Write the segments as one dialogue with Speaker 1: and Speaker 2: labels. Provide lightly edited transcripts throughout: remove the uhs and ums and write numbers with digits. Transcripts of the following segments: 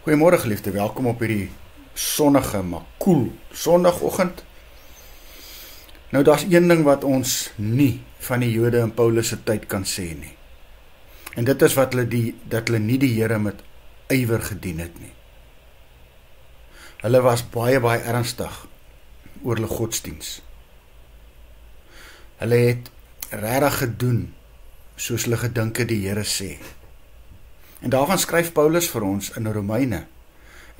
Speaker 1: Goeiemôre geliefde, welkom op hierdie sonnige, maar koel sondagoggend. Nou daar's een ding wat ons nie van die Jode in Paulus se tyd kan sê nie. En dit is dat hulle nie die Here met ywer gedien het nie. Hulle was baie ernstig oor hulle godsdiens. Hulle het regtig gedoen soos hulle gedink het die Here sê. En daarvan skryf Paulus vir ons in Romeine.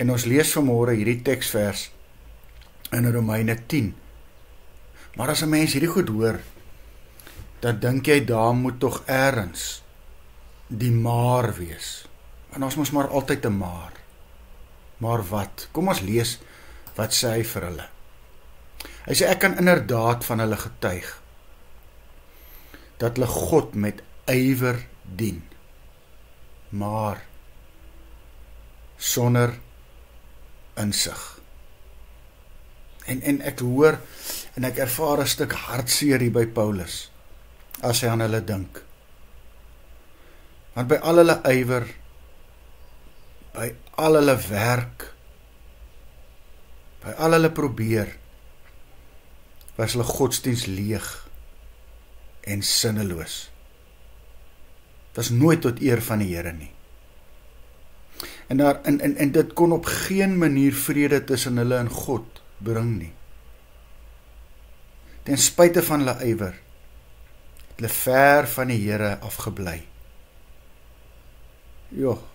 Speaker 1: En ons lees vanmôre hierdie teksvers in Romeine 10. Maar as 'n mens hierdie goed hoor, dan dink jy daar moet tog ergens die maar wees. Want ons mos maar altyd 'n maar. Maar wat? Kom ons lees wat sê hy vir hulle. Hy sê ek kan inderdaad van hulle getuig dat hulle God met ywer dien. Maar sonder insig. En ek hoor en ek ervaar 'n stuk hartseer hier by Paulus as hy aan hulle dink. Want by al hulle ywer, by al hulle werk, by al hulle probeer, was hulle godsdiens leeg en sinneloos. Dat is nooit tot eer van die Here nie. En dit kon op geen manier vrede tussen hulle en God bring nie. Ten spyte van hulle ywer, het hulle ver van die Here afgebly. Jo,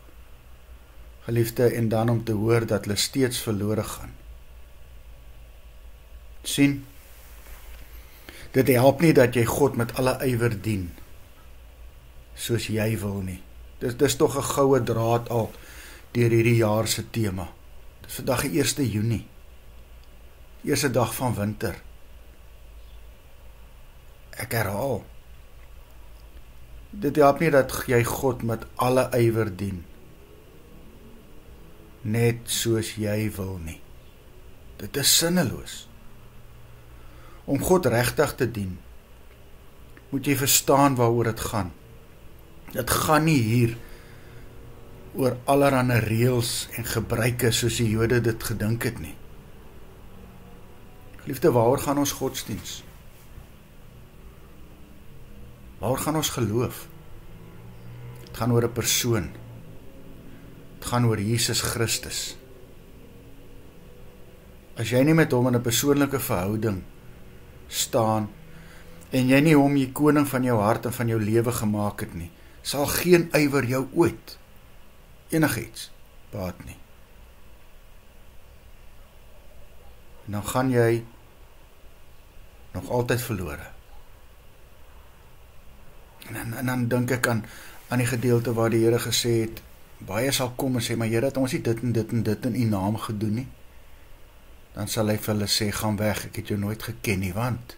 Speaker 1: geliefde, en dan om te hoor dat hulle steeds verlore gaan. Sien, dit help nie dat jy God met alle ywer dien, soos jy wil nie. Dis tog 'n goue draad al deur hierdie jaar se tema. Dis vandag die 1 Junie, eerste dag van winter. Ek herhaal, dit help nie dat jy God met alle ywer dien, net soos jy wil nie. Dit is sinneloos. Om God regtig te dien, moet jy verstaan waaroor dit gaan. Dit gaan nie hier oor allerlei reëls en gebruike soos die Jode dit gedink het nie. Geliefde, waaroor gaan ons godsdiens? Waaroor gaan ons geloof? Het gaan oor 'n persoon. Het gaan oor Jesus Christus. As jy nie met hom in 'n persoonlike verhouding staan, en jy nie hom die koning van jou hart en van jou lewe gemaak het nie, sal geen ywer jou ooit enigiets baat nie. En dan gaan jy nog altyd verlore. En dan dink ek aan die gedeelte waar die Here gesê het, baie sal kom en sê, maar Here, het ons nie dit en dit en dit in U naam gedoen nie? Dan sal hy vir hulle sê, gaan weg, ek het jou nooit geken nie, want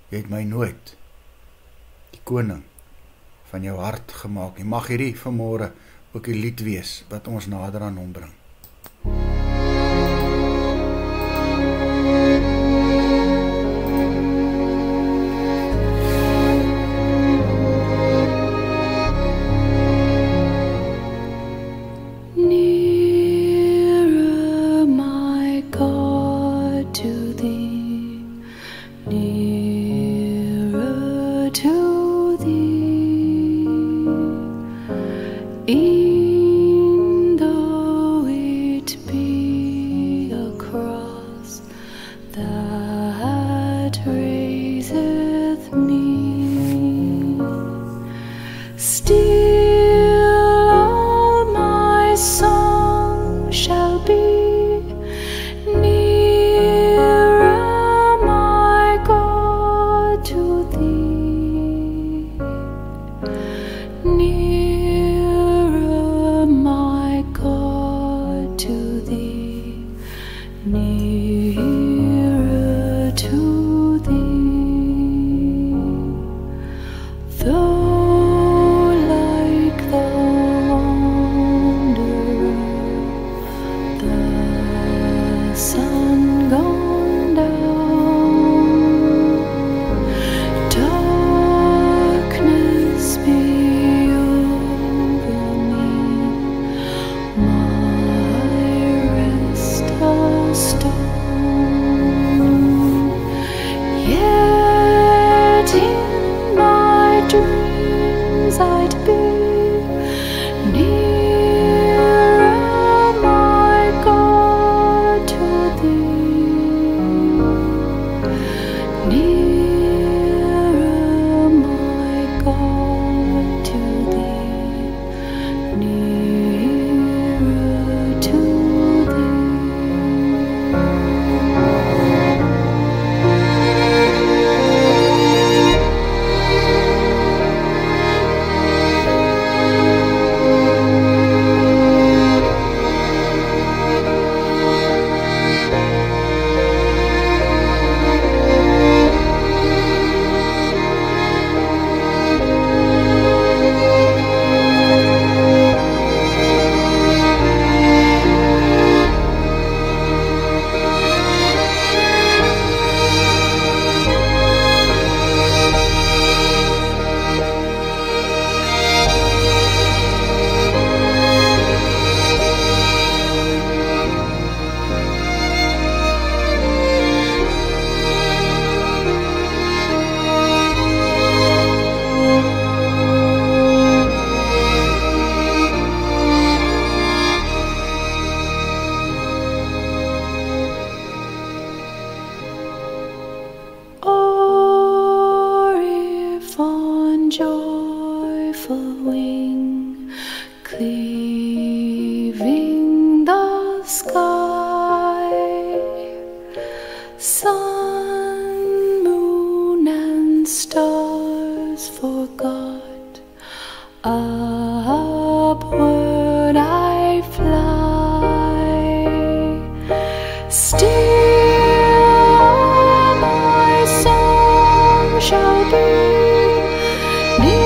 Speaker 1: jy het my nooit die koning van jou hart gemaak nie. Mag hierdie vanmôre ook die lied wees wat ons nader aan hom bring.
Speaker 2: Nearer, my God. as I'd be nearer, my God, to thee. Nearer, my God, to thee. Nearer to thee. Or if on joyful wing, cleaving the sky, sun, moon, and stars forgot, upward I fly. Still my song shall be nearer,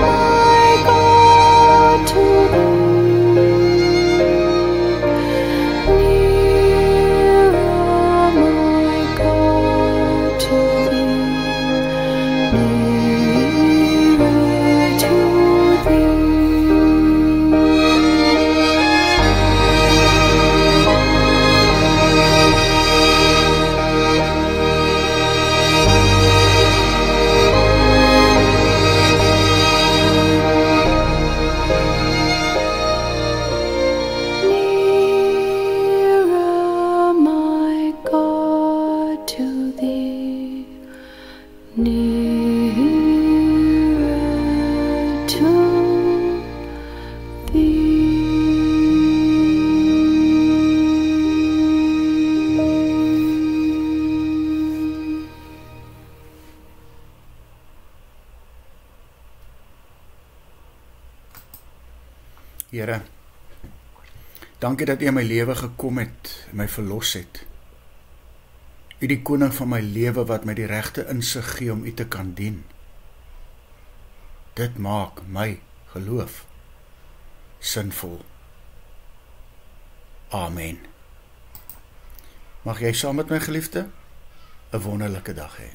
Speaker 2: my God, to thee. Nearer, my God, to thee. Nearer to thee. Nearer, my God, to thee. Nearer to thee.
Speaker 1: Here, dankie dat U in my lewe gekom het en my verlos het. U die koning van my lewe wat my die regte insig gee om U te kan dien. Dit maak my geloof sinvol. Amen. Mag jy saam met my geliefde 'n wonderlike dag hê.